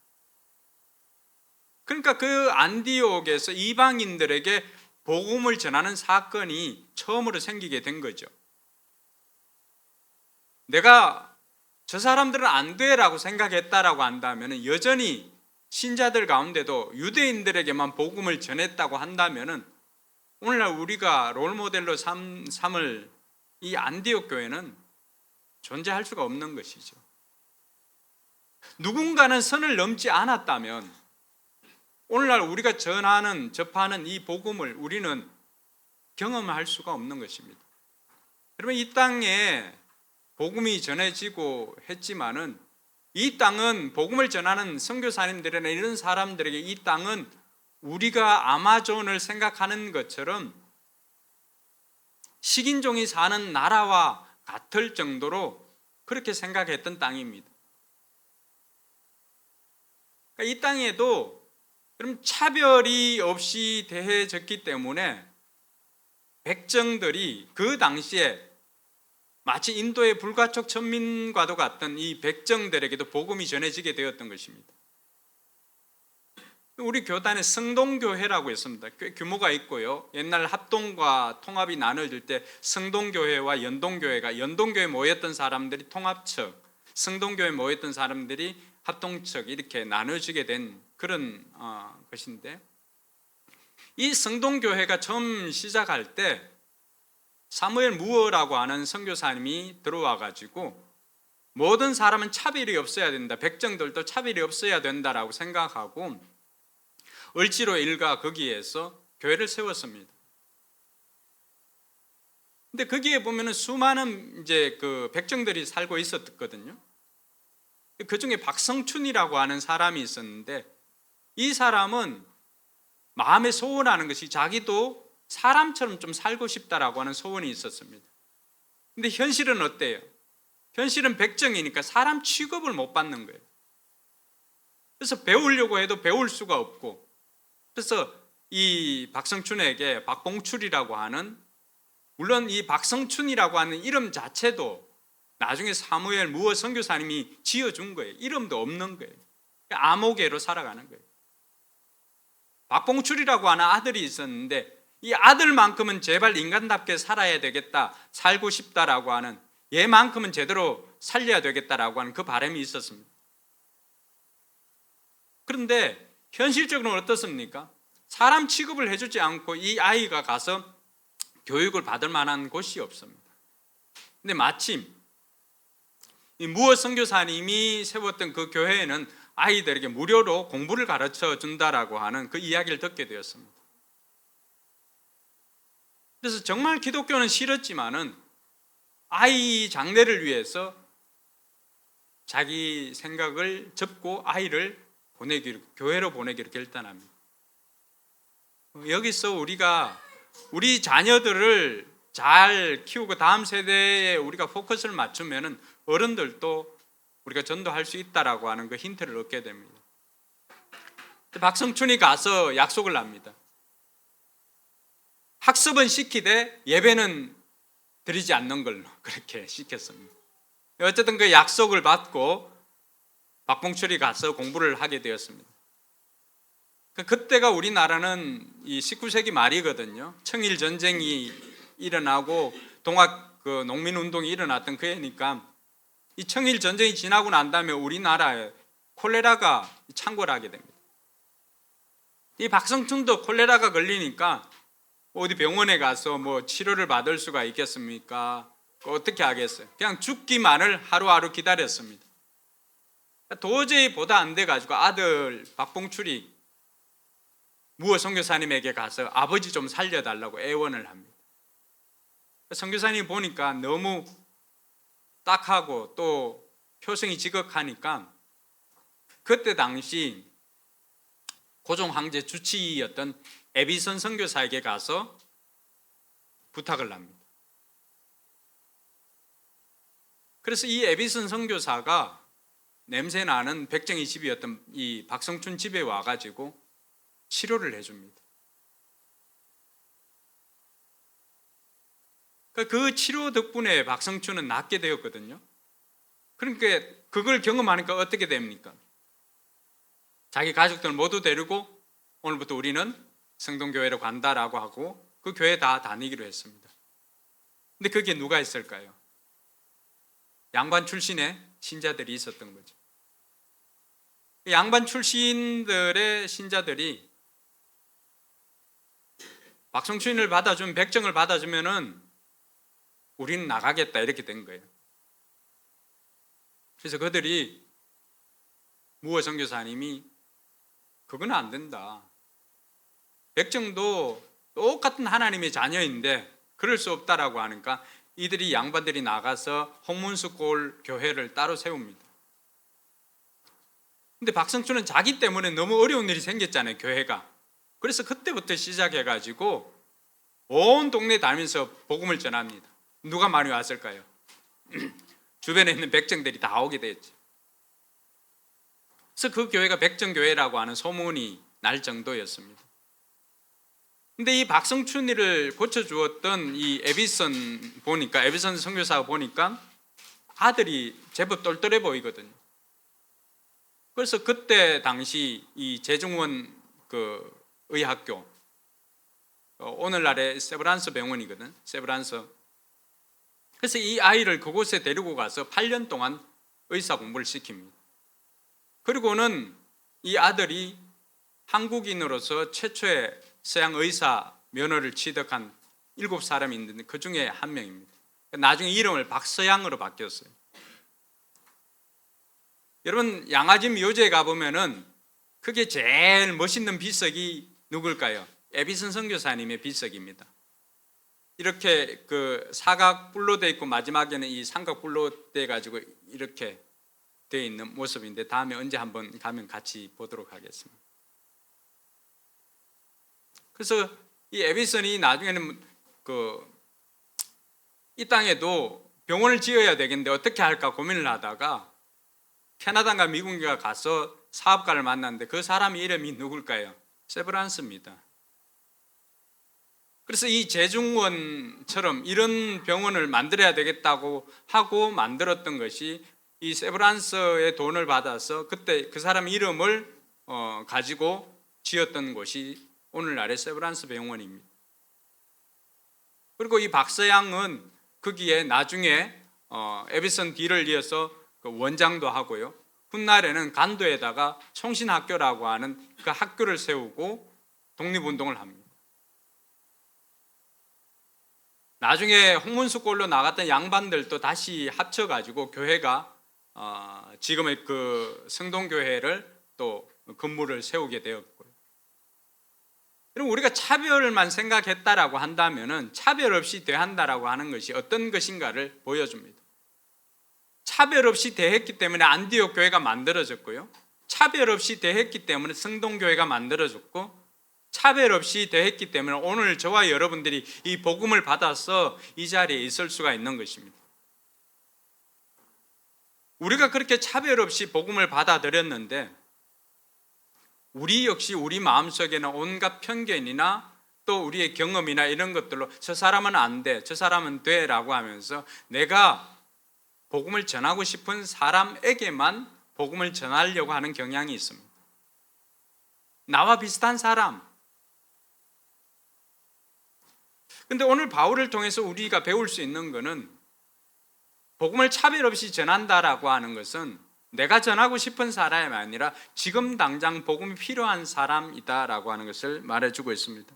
그러니까 그 안디옥에서 이방인들에게 복음을 전하는 사건이 처음으로 생기게 된 거죠. 내가 저 사람들은 안 돼라고 생각했다라고 한다면 여전히 신자들 가운데도 유대인들에게만 복음을 전했다고 한다면 오늘날 우리가 롤모델로 삼을 이 안디옥 교회는 존재할 수가 없는 것이죠. 누군가는 선을 넘지 않았다면 오늘날 우리가 접하는 이 복음을 우리는 경험할 수가 없는 것입니다. 그러면 이 땅에 복음이 전해지고 했지만은 이 땅은 복음을 전하는 선교사님들이나 이런 사람들에게 이 땅은 우리가 아마존을 생각하는 것처럼 식인종이 사는 나라와 같을 정도로 그렇게 생각했던 땅입니다. 그러니까 이 땅에도 그럼 차별이 없이 대해졌기 때문에 백정들이 그 당시에 마치 인도의 불가촉 천민과도 같은 이 백정들에게도 복음이 전해지게 되었던 것입니다. 우리 교단에 성동교회라고 있습니다. 꽤 규모가 있고요. 옛날 합동과 통합이 나눠질 때 성동교회와 연동교회가 연동교회에 모였던 사람들이 통합측, 성동교회에 모였던 사람들이 합동측 이렇게 나눠지게 된 그런 것인데 이 성동교회가 처음 시작할 때 사무엘 무어라고 하는 선교사님이 들어와 가지고 모든 사람은 차별이 없어야 된다. 백정들도 차별이 없어야 된다라고 생각하고 을지로 일가 거기에서 교회를 세웠습니다. 근데 거기에 보면은 수많은 이제 그 백정들이 살고 있었거든요. 그 중에 박성춘이라고 하는 사람이 있었는데 이 사람은 마음에 소원하는 것이 자기도 사람처럼 좀 살고 싶다라고 하는 소원이 있었습니다. 근데 현실은 어때요? 현실은 백정이니까 사람 취급을 못 받는 거예요. 그래서 배우려고 해도 배울 수가 없고 그래서 이 박성춘에게 박봉출이라고 하는 물론 이 박성춘이라고 하는 이름 자체도 나중에 사무엘 무어 선교사님이 지어준 거예요. 이름도 없는 거예요. 암호계로 살아가는 거예요. 박봉출이라고 하는 아들이 있었는데 이 아들만큼은 제발 인간답게 살아야 되겠다, 살고 싶다라고 하는 얘만큼은 제대로 살려야 되겠다라고 하는 그 바람이 있었습니다. 그런데 현실적으로는 어떻습니까? 사람 취급을 해주지 않고 이 아이가 가서 교육을 받을 만한 곳이 없습니다. 근데 마침 이 무어 선교사님이 세웠던 그 교회에는 아이들에게 무료로 공부를 가르쳐 준다라고 하는 그 이야기를 듣게 되었습니다. 그래서 정말 기독교는 싫었지만은 아이 장래를 위해서 자기 생각을 접고 아이를 교회로 보내기로 결단합니다. 여기서 우리가 우리 자녀들을 잘 키우고 다음 세대에 우리가 포커스를 맞추면은 어른들도 우리가 전도할 수 있다라고 하는 그 힌트를 얻게 됩니다. 박성춘이 가서 약속을 합니다. 학습은 시키되 예배는 드리지 않는 걸로 그렇게 시켰습니다. 어쨌든 그 약속을 받고 박봉출이 가서 공부를 하게 되었습니다. 그때가 우리나라는 이 19세기 말이거든요. 청일 전쟁이 일어나고 동학 농민운동이 일어났던 그 해니까 이 청일 전쟁이 지나고 난 다음에 우리나라에 콜레라가 창궐을 하게 됩니다. 이 박성춘도 콜레라가 걸리니까 어디 병원에 가서 뭐 치료를 받을 수가 있겠습니까? 어떻게 하겠어요? 그냥 죽기만을 하루하루 기다렸습니다. 도저히 보다 안 돼가지고 아들 박봉출이 무어 선교사님에게 가서 아버지 좀 살려달라고 애원을 합니다. 선교사님이 보니까 너무 딱하고 또 표정이 지극하니까 그때 당시 고종 황제 주치의였던 에비선 선교사에게 가서 부탁을 합니다. 그래서 이 에비선 선교사가 냄새나는 백정이 집이었던 이 박성춘 집에 와가지고 치료를 해줍니다. 그 치료 덕분에 박성춘은 낫게 되었거든요. 그러니까 그걸 경험하니까 어떻게 됩니까? 자기 가족들 모두 데리고 오늘부터 우리는 성동교회로 간다라고 하고 그 교회 다 다니기로 했습니다. 근데 거기에 누가 있을까요? 양반 출신의 신자들이 있었던 거죠. 양반 출신들의 신자들이 박성춘을 받아주면, 백정을 받아주면은 우리는 나가겠다 이렇게 된 거예요. 그래서 그들이 무호 선교사님이 그건 안 된다. 백정도 똑같은 하나님의 자녀인데 그럴 수 없다라고 하니까 이들이 양반들이 나가서 홍문수골 교회를 따로 세웁니다. 근데 박성춘은 자기 때문에 너무 어려운 일이 생겼잖아요, 교회가. 그래서 그때부터 시작해가지고 온 동네 다니면서 복음을 전합니다. 누가 많이 왔을까요? 주변에 있는 백정들이 다 오게 됐죠. 그래서 그 교회가 백정교회라고 하는 소문이 날 정도였습니다. 근데 이 박성춘이를 고쳐주었던 이 에비선 선교사가 보니까 아들이 제법 똘똘해 보이거든요. 그래서 그때 당시 이 재중원 그 의학교, 오늘날의 세브란스 병원이거든, 세브란스. 그래서 이 아이를 그곳에 데리고 가서 8년 동안 의사 공부를 시킵니다. 그리고는 이 아들이 한국인으로서 최초의 서양 의사 면허를 취득한 7사람이 있는데 그 중에 한 명입니다. 나중에 이름을 박서양으로 바뀌었어요. 여러분, 양아진 묘지에 가보면은 그게 제일 멋있는 비석이 누굴까요? 에비슨 선교사님의 비석입니다. 이렇게 그 사각 뿔로 돼 있고 마지막에는 이 삼각 뿔로 돼 가지고 이렇게 돼 있는 모습인데 다음에 언제 한번 가면 같이 보도록 하겠습니다. 그래서 이 에비슨이 나중에는 이 땅에도 병원을 지어야 되겠는데 어떻게 할까 고민을 하다가 캐나다인가 미국인가 가서 사업가를 만났는데 그 사람 이름이 누굴까요? 세브란스입니다. 그래서 이 재중원처럼 이런 병원을 만들어야 되겠다고 하고 만들었던 것이 이 세브란스의 돈을 받아서 그때 그 사람 이름을 가지고 지었던 곳이 오늘날의 세브란스 병원입니다. 그리고 이 박서양은 거기에 나중에 에비슨 D를 이어서 그 원장도 하고요. 훗날에는 간도에다가 총신학교라고 하는 그 학교를 세우고 독립운동을 합니다. 나중에 홍문수골로 나갔던 양반들도 다시 합쳐가지고 교회가 지금의 그 성동교회를 또 건물을 세우게 되었고요. 그럼 우리가 차별만 생각했다라고 한다면은 차별 없이 대한다라고 하는 것이 어떤 것인가를 보여줍니다. 차별 없이 대했기 때문에 안디옥 교회가 만들어졌고요. 차별 없이 대했기 때문에 성동교회가 만들어졌고, 차별 없이 대했기 때문에 오늘 저와 여러분들이 이 복음을 받아서 이 자리에 있을 수가 있는 것입니다. 우리가 그렇게 차별 없이 복음을 받아들였는데 우리 역시 우리 마음속에는 온갖 편견이나 또 우리의 경험이나 이런 것들로 저 사람은 안 돼, 저 사람은 돼 라고 하면서 내가 복음을 전하고 싶은 사람에게만 복음을 전하려고 하는 경향이 있습니다. 나와 비슷한 사람. 근데 오늘 바울을 통해서 우리가 배울 수 있는 것은 복음을 차별 없이 전한다라고 하는 것은 내가 전하고 싶은 사람이 아니라 지금 당장 복음이 필요한 사람이다라고 하는 것을 말해주고 있습니다.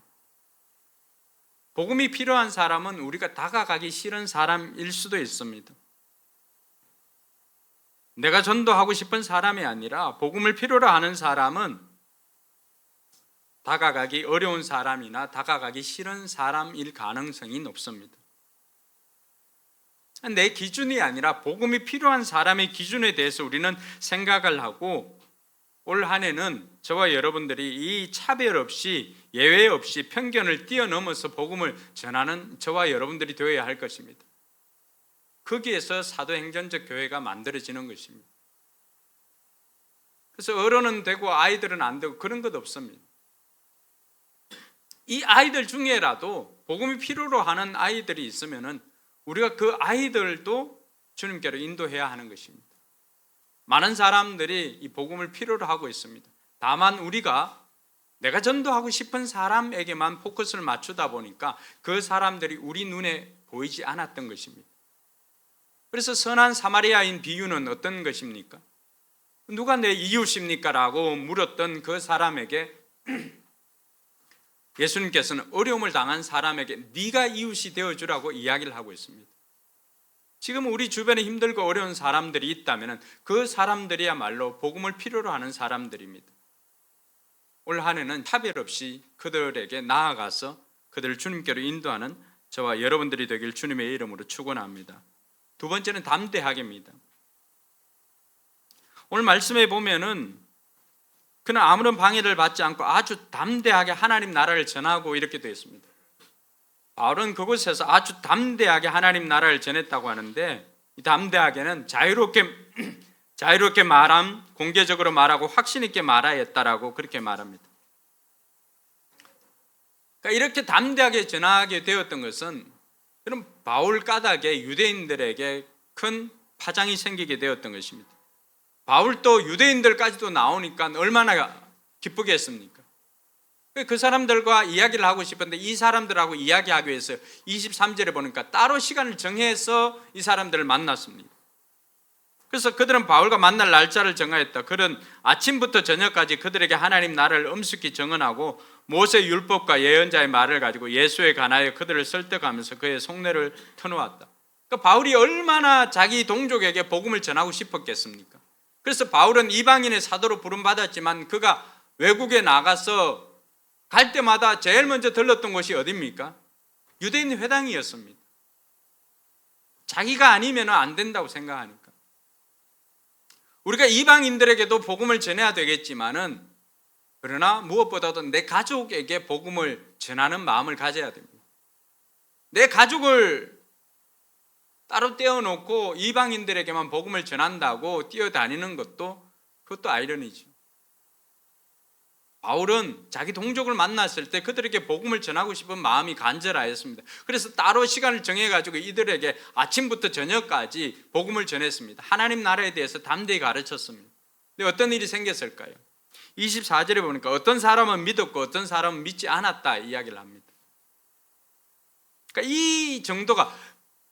복음이 필요한 사람은 우리가 다가가기 싫은 사람일 수도 있습니다. 내가 전도하고 싶은 사람이 아니라 복음을 필요로 하는 사람은 다가가기 어려운 사람이나 다가가기 싫은 사람일 가능성이 높습니다. 내 기준이 아니라 복음이 필요한 사람의 기준에 대해서 우리는 생각을 하고 올 한 해는 저와 여러분들이 이 차별 없이 예외 없이 편견을 뛰어넘어서 복음을 전하는 저와 여러분들이 되어야 할 것입니다. 거기에서 사도행전적 교회가 만들어지는 것입니다. 그래서 어른은 되고 아이들은 안 되고 그런 것 없습니다. 이 아이들 중에라도 복음이 필요로 하는 아이들이 있으면은 우리가 그 아이들도 주님께로 인도해야 하는 것입니다. 많은 사람들이 이 복음을 필요로 하고 있습니다. 다만 우리가 내가 전도하고 싶은 사람에게만 포커스를 맞추다 보니까 그 사람들이 우리 눈에 보이지 않았던 것입니다. 그래서 선한 사마리아인 비유는 어떤 것입니까? 누가 내 이웃입니까? 라고 물었던 그 사람에게 예수님께서는 어려움을 당한 사람에게 네가 이웃이 되어주라고 이야기를 하고 있습니다. 지금 우리 주변에 힘들고 어려운 사람들이 있다면 그 사람들이야말로 복음을 필요로 하는 사람들입니다. 올 한 해는 차별 없이 그들에게 나아가서 그들을 주님께로 인도하는 저와 여러분들이 되길 주님의 이름으로 축원합니다. 두 번째는 담대하게입니다. 오늘 말씀에 보면은 그는 아무런 방해를 받지 않고 아주 담대하게 하나님 나라를 전하고 이렇게 되어 있습니다. 바울은 그곳에서 아주 담대하게 하나님 나라를 전했다고 하는데, 이 담대하게는 자유롭게 말함, 공개적으로 말하고 확신 있게 말하였다라고 그렇게 말합니다. 그러니까 이렇게 담대하게 전하게 되었던 것은 그런 바울 까닭에 유대인들에게 큰 파장이 생기게 되었던 것입니다. 바울도 유대인들까지도 나오니까 얼마나 기쁘겠습니까? 그 사람들과 이야기를 하고 싶은데 이 사람들하고 이야기하기 위해서 23절에 보니까 따로 시간을 정해서 이 사람들을 만났습니다. 그래서 그들은 바울과 만날 날짜를 정하였다. 그는 아침부터 저녁까지 그들에게 하나님 나라를 엄숙히 정언하고 모세 율법과 예언자의 말을 가지고 예수에 관하여 그들을 설득하면서 그의 속내를 터놓았다. 그러니까 바울이 얼마나 자기 동족에게 복음을 전하고 싶었겠습니까? 그래서 바울은 이방인의 사도로 부름받았지만 그가 외국에 나가서 갈 때마다 제일 먼저 들렀던 곳이 어디입니까? 유대인 회당이었습니다. 자기가 아니면 안 된다고 생각하니까. 우리가 이방인들에게도 복음을 전해야 되겠지만은, 그러나 무엇보다도 내 가족에게 복음을 전하는 마음을 가져야 됩니다. 내 가족을 따로 떼어놓고 이방인들에게만 복음을 전한다고 뛰어다니는 그것도 아이러니죠. 바울은 자기 동족을 만났을 때 그들에게 복음을 전하고 싶은 마음이 간절하였습니다. 그래서 따로 시간을 정해가지고 이들에게 아침부터 저녁까지 복음을 전했습니다. 하나님 나라에 대해서 담대히 가르쳤습니다. 근데 어떤 일이 생겼을까요? 24절에 보니까 어떤 사람은 믿었고 어떤 사람은 믿지 않았다 이야기를 합니다. 그러니까 이 정도가,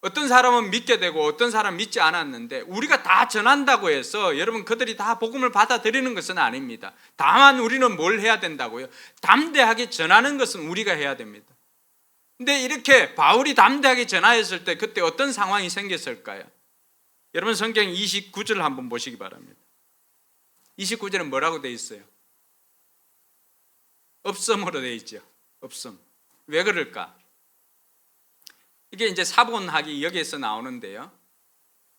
어떤 사람은 믿게 되고 어떤 사람은 믿지 않았는데, 우리가 다 전한다고 해서 여러분 그들이 다 복음을 받아들이는 것은 아닙니다. 다만 우리는 뭘 해야 된다고요? 담대하게 전하는 것은 우리가 해야 됩니다. 근데 이렇게 바울이 담대하게 전하였을 때 그때 어떤 상황이 생겼을까요? 여러분 성경 29절 한번 보시기 바랍니다. 29절은 뭐라고 되어 있어요? 없음으로 되어 있죠. 없음. 왜 그럴까? 이게 이제 사본학이 여기에서 나오는데요.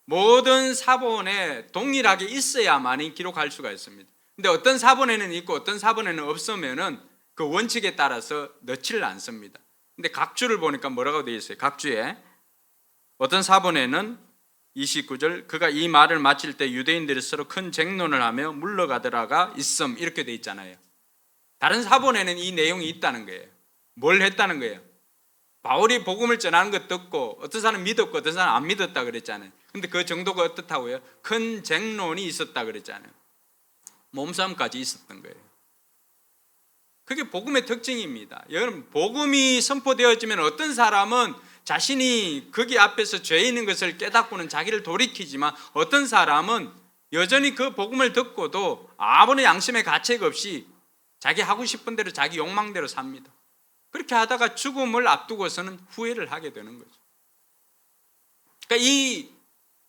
모든 사본에 동일하게 있어야만이 기록할 수가 있습니다. 근데 어떤 사본에는 있고 어떤 사본에는 없으면은 그 원칙에 따라서 넣지를 않습니다. 근데 각주를 보니까 뭐라고 되어 있어요? 각주에 어떤 사본에는 29절, 그가 이 말을 마칠 때 유대인들이 서로 큰 쟁론을 하며 물러가더라가 있음, 이렇게 되어 있잖아요. 다른 사본에는 이 내용이 있다는 거예요. 뭘 했다는 거예요? 바울이 복음을 전하는 것 듣고 어떤 사람은 믿었고 어떤 사람은 안 믿었다 그랬잖아요. 근데 그 정도가 어떻다고요? 큰 쟁론이 있었다 그랬잖아요. 몸싸움까지 있었던 거예요. 그게 복음의 특징입니다. 여러분, 복음이 선포되어지면 어떤 사람은 자신이 거기 앞에서 죄 있는 것을 깨닫고는 자기를 돌이키지만, 어떤 사람은 여전히 그 복음을 듣고도 아무런 양심의 가책 없이 자기 하고 싶은 대로 자기 욕망대로 삽니다. 그렇게 하다가 죽음을 앞두고서는 후회를 하게 되는 거죠. 그러니까 이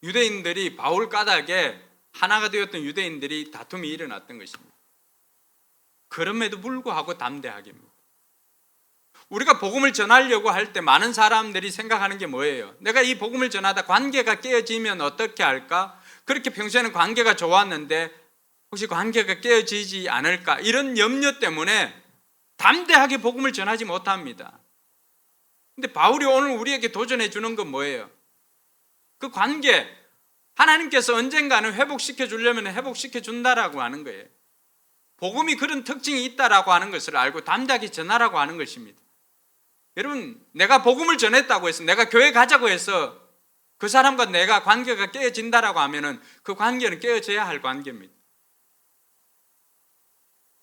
유대인들이, 바울 까닭에 하나가 되었던 유대인들이 다툼이 일어났던 것입니다. 그럼에도 불구하고 담대하게입니다. 우리가 복음을 전하려고 할 때 많은 사람들이 생각하는 게 뭐예요? 내가 이 복음을 전하다 관계가 깨어지면 어떻게 할까? 그렇게 평소에는 관계가 좋았는데 혹시 관계가 깨어지지 않을까? 이런 염려 때문에 담대하게 복음을 전하지 못합니다. 근데 바울이 오늘 우리에게 도전해 주는 건 뭐예요? 그 관계, 하나님께서 언젠가는 회복시켜 주려면 회복시켜 준다라고 하는 거예요. 복음이 그런 특징이 있다라고 하는 것을 알고 담대하게 전하라고 하는 것입니다. 여러분, 내가 복음을 전했다고 해서, 내가 교회 가자고 해서 그 사람과 내가 관계가 깨어진다라고 하면은 그 관계는 깨어져야 할 관계입니다.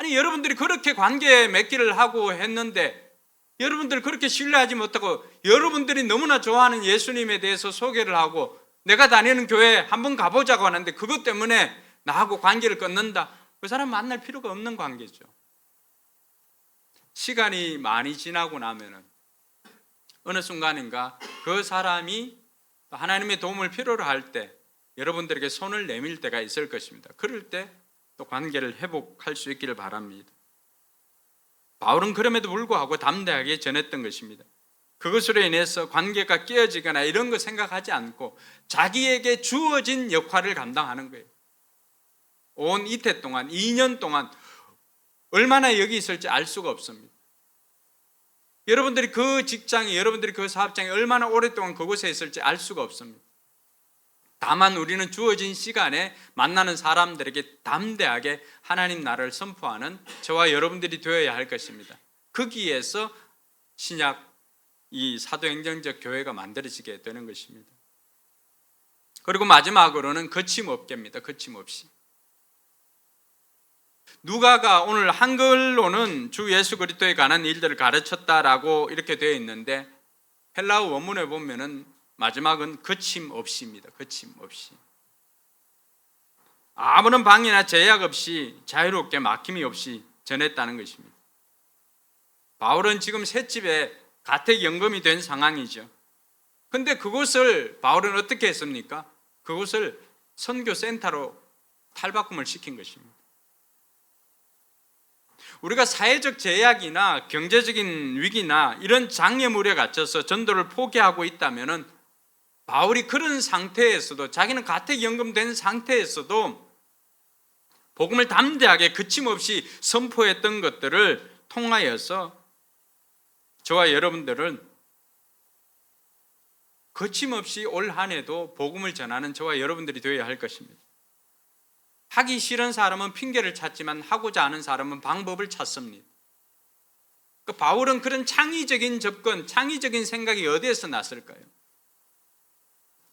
아니 여러분들이 그렇게 관계 맺기를 하고 했는데 여러분들 그렇게 신뢰하지 못하고 여러분들이 너무나 좋아하는 예수님에 대해서 소개를 하고 내가 다니는 교회 한번 가보자고 하는데 그것 때문에 나하고 관계를 끊는다. 그 사람 만날 필요가 없는 관계죠. 시간이 많이 지나고 나면은 어느 순간인가 그 사람이 하나님의 도움을 필요로 할 때 여러분들에게 손을 내밀 때가 있을 것입니다. 그럴 때 또 관계를 회복할 수 있기를 바랍니다. 바울은 그럼에도 불구하고 담대하게 전했던 것입니다. 그것으로 인해서 관계가 깨어지거나 이런 거 생각하지 않고 자기에게 주어진 역할을 감당하는 거예요. 온 이태 동안 2년 동안 얼마나 여기 있을지 알 수가 없습니다. 여러분들이 그 직장에 여러분들이 그 사업장에 얼마나 오랫동안 그곳에 있을지 알 수가 없습니다. 다만 우리는 주어진 시간에 만나는 사람들에게 담대하게 하나님 나라를 선포하는 저와 여러분들이 되어야 할 것입니다. 거기에서 신약 이 사도행정적 교회가 만들어지게 되는 것입니다. 그리고 마지막으로는 거침없게입니다. 거침없이. 누가가 오늘 한글로는 주 예수 그리스도에 관한 일들을 가르쳤다라고 이렇게 되어 있는데 헬라어 원문에 보면은 마지막은 거침없이입니다. 거침없이. 아무런 방해나 제약 없이 자유롭게 막힘이 없이 전했다는 것입니다. 바울은 지금 셋집에 가택연금이 된 상황이죠. 그런데 그것을 바울은 어떻게 했습니까? 그것을 선교센터로 탈바꿈을 시킨 것입니다. 우리가 사회적 제약이나 경제적인 위기나 이런 장애물에 갇혀서 전도를 포기하고 있다면 바울이 그런 상태에서도 자기는 가택연금 된 상태에서도 복음을 담대하게 거침없이 선포했던 것들을 통하여서 저와 여러분들은 거침없이 올 한 해도 복음을 전하는 저와 여러분들이 되어야 할 것입니다. 하기 싫은 사람은 핑계를 찾지만 하고자 하는 사람은 방법을 찾습니다. 바울은 그런 창의적인 접근, 창의적인 생각이 어디에서 났을까요?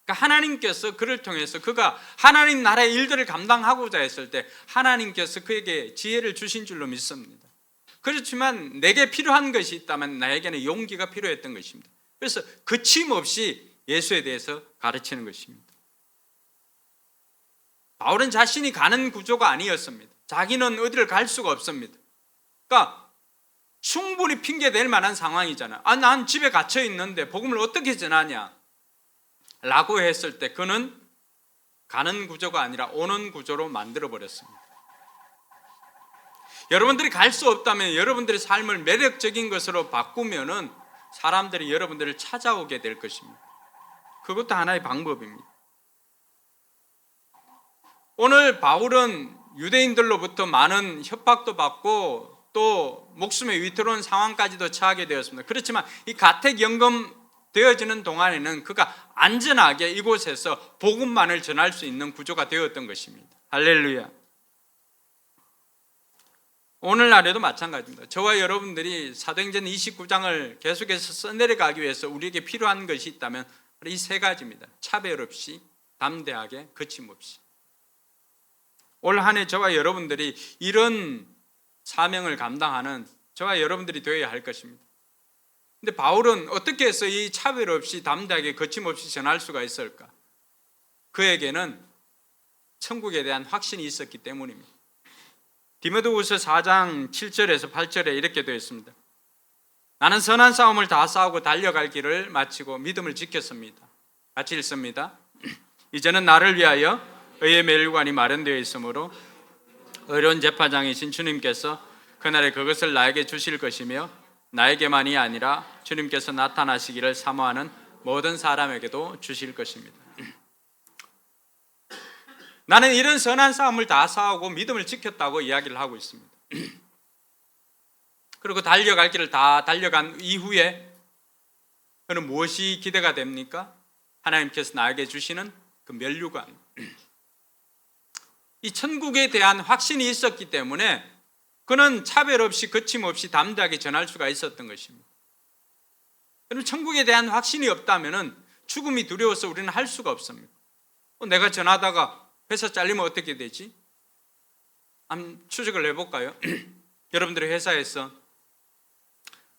하나님께서 그를 통해서 그가 하나님 나라의 일들을 감당하고자 했을 때 하나님께서 그에게 지혜를 주신 줄로 믿습니다. 그렇지만 내게 필요한 것이 있다면 나에게는 용기가 필요했던 것입니다. 그래서 거침없이 예수에 대해서 가르치는 것입니다. 바울은 자신이 가는 구조가 아니었습니다. 자기는 어디를 갈 수가 없습니다. 그러니까 충분히 핑계댈 만한 상황이잖아요. 난 집에 갇혀 있는데 복음을 어떻게 전하냐 라고 했을 때 그는 가는 구조가 아니라 오는 구조로 만들어버렸습니다. 여러분들이 갈 수 없다면 여러분들의 삶을 매력적인 것으로 바꾸면은 사람들이 여러분들을 찾아오게 될 것입니다. 그것도 하나의 방법입니다. 오늘 바울은 유대인들로부터 많은 협박도 받고 또 목숨의 위태로운 상황까지도 처하게 되었습니다. 그렇지만 이 가택연금 되어지는 동안에는 그가 안전하게 이곳에서 복음만을 전할 수 있는 구조가 되었던 것입니다. 할렐루야. 오늘날에도 마찬가지입니다. 저와 여러분들이 사도행전 29장을 계속해서 써내려가기 위해서 우리에게 필요한 것이 있다면 이 세 가지입니다. 차별 없이, 담대하게, 거침없이. 올 한 해 저와 여러분들이 이런 사명을 감당하는 저와 여러분들이 되어야 할 것입니다. 근데 바울은 어떻게 해서 이 차별 없이 담대하게 거침없이 전할 수가 있을까? 그에게는 천국에 대한 확신이 있었기 때문입니다. 디모데후서 4장 7절에서 8절에 이렇게 되어 있습니다. 나는 선한 싸움을 다 싸우고 달려갈 길을 마치고 믿음을 지켰습니다. 같이 읽습니다. 이제는 나를 위하여 의의 멸관이 마련되어 있으므로 의로운 재판장이신 주님께서 그날에 그것을 나에게 주실 것이며 나에게만이 아니라 주님께서 나타나시기를 사모하는 모든 사람에게도 주실 것입니다. 나는 이런 선한 싸움을 다 싸우고 믿음을 지켰다고 이야기를 하고 있습니다. 그리고 달려갈 길을 다 달려간 이후에 그는 무엇이 기대가 됩니까? 하나님께서 나에게 주시는 그 면류관. 이 천국에 대한 확신이 있었기 때문에 그는 차별 없이 거침없이 담대하게 전할 수가 있었던 것입니다. 그럼 천국에 대한 확신이 없다면 죽음이 두려워서 우리는 할 수가 없습니다. 내가 전하다가 회사 잘리면 어떻게 되지? 한번 추적을 해볼까요? 여러분들의 회사에서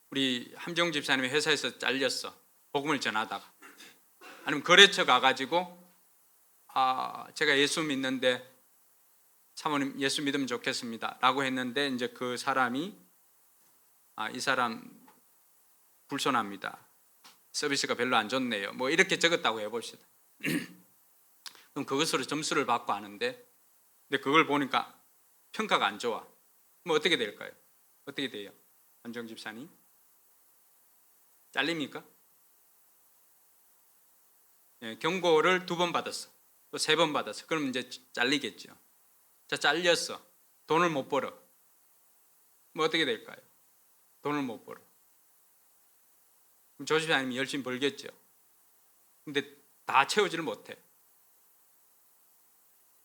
우리 함정 집사님이 회사에서 잘렸어. 복음을 전하다가. 아니면 거래처 가가지고 제가 예수 믿는데 사모님 예수 믿으면 좋겠습니다 라고 했는데 이제 그 사람이 이 사람 불손합니다. 서비스가 별로 안 좋네요. 뭐 이렇게 적었다고 해봅시다. 그럼 그것으로 점수를 받고 하는데 근데 그걸 보니까 평가가 안 좋아. 뭐 어떻게 될까요? 어떻게 돼요? 함정 집사님? 잘립니까? 예, 경고를 2번 받았어. 또 3번 받았어. 그럼 이제 잘리겠죠. 자, 잘렸어. 돈을 못 벌어. 뭐 어떻게 될까요? 돈을 못 벌어. 그럼 조 집사님이 열심히 벌겠죠. 근데 다 채우지를 못해.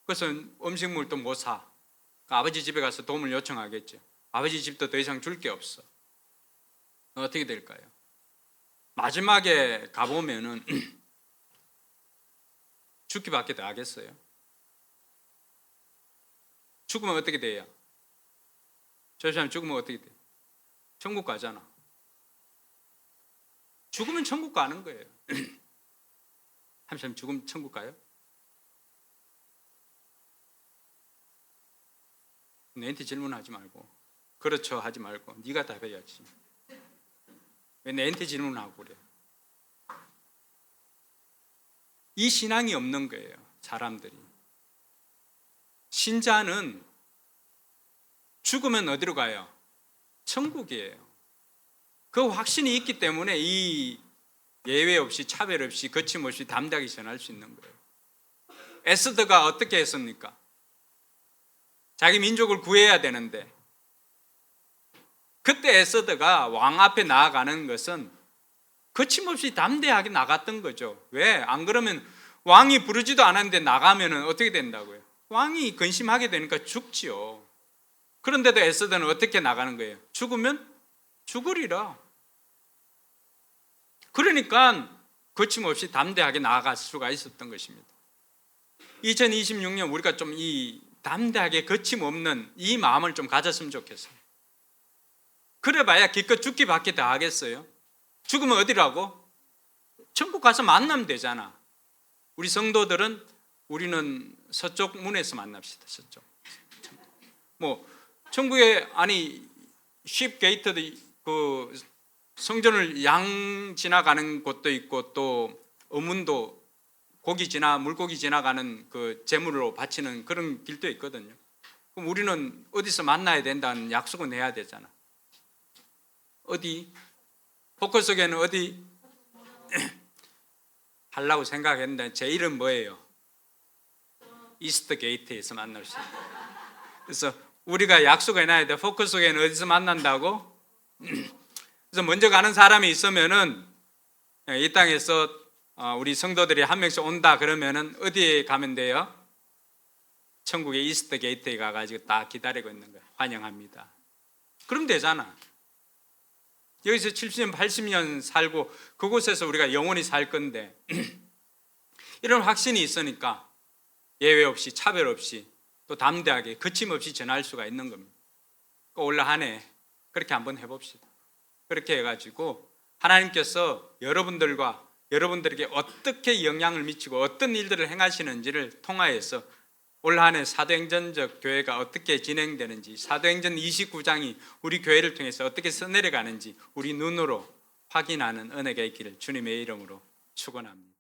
그래서 음식물도 못 사. 아버지 집에 가서 도움을 요청하겠죠. 아버지 집도 더 이상 줄 게 없어. 어떻게 될까요? 마지막에 가보면은 죽기밖에 더 하겠어요? 죽으면 어떻게 돼요? 저 사람 죽으면 어떻게 돼요? 천국 가잖아. 죽으면 천국 가는 거예요. 한 사람 죽으면 천국 가요? 내한테 질문하지 말고 그렇죠 하지 말고 네가 답해야지. 왜 내한테 질문하고 그래? 이 신앙이 없는 거예요. 사람들이. 신자는 죽으면 어디로 가요? 천국이에요. 그 확신이 있기 때문에 이 예외 없이 차별 없이 거침없이 담대하게 전할 수 있는 거예요. 에스더가 어떻게 했습니까? 자기 민족을 구해야 되는데 그때 에스더가 왕 앞에 나아가는 것은 거침없이 담대하게 나갔던 거죠. 왜? 안 그러면 왕이 부르지도 않았는데 나가면 어떻게 된다고요? 왕이 근심하게 되니까 죽지요. 그런데도 에스더는 어떻게 나가는 거예요? 죽으면 죽으리라. 그러니까 거침없이 담대하게 나아갈 수가 있었던 것입니다. 2026년 우리가 좀 이 담대하게 거침없는 이 마음을 좀 가졌으면 좋겠어요. 그래봐야 기껏 죽기밖에 더 하겠어요? 죽으면 어디라고? 천국 가서 만나면 되잖아. 우리 성도들은 우리는 서쪽 문에서 만납시다. 서쪽. 뭐 천국에 쉽 게이트도 그 성전을 양 지나가는 곳도 있고 또 어문도 물고기 지나가는 그 제물로 바치는 그런 길도 있거든요. 그럼 우리는 어디서 만나야 된다는 약속은 해야 되잖아. 어디? 포커스에는 어디? 하려고 생각했는데 제 이름 뭐예요? 이스터 게이트에서 만날 수 있어요. 그래서 우리가 약속해놔야 돼. 포커스에는 어디서 만난다고? 그래서 먼저 가는 사람이 있으면은 이 땅에서 우리 성도들이 한 명씩 온다 그러면은 어디에 가면 돼요? 천국의 이스터 게이트에 가가지고 딱 기다리고 있는 거예요. 환영합니다. 그럼 되잖아. 여기서 70년, 80년 살고 그곳에서 우리가 영원히 살 건데 이런 확신이 있으니까 예외 없이 차별 없이 또 담대하게 거침없이 전할 수가 있는 겁니다. 올 한 해 그렇게 한번 해봅시다. 그렇게 해가지고 하나님께서 여러분들에게 어떻게 영향을 미치고 어떤 일들을 행하시는지를 통하여서 올 한 해 사도행전적 교회가 어떻게 진행되는지, 사도행전 29장이 우리 교회를 통해서 어떻게 써내려가는지 우리 눈으로 확인하는 은혜가 있기를 주님의 이름으로 축원합니다.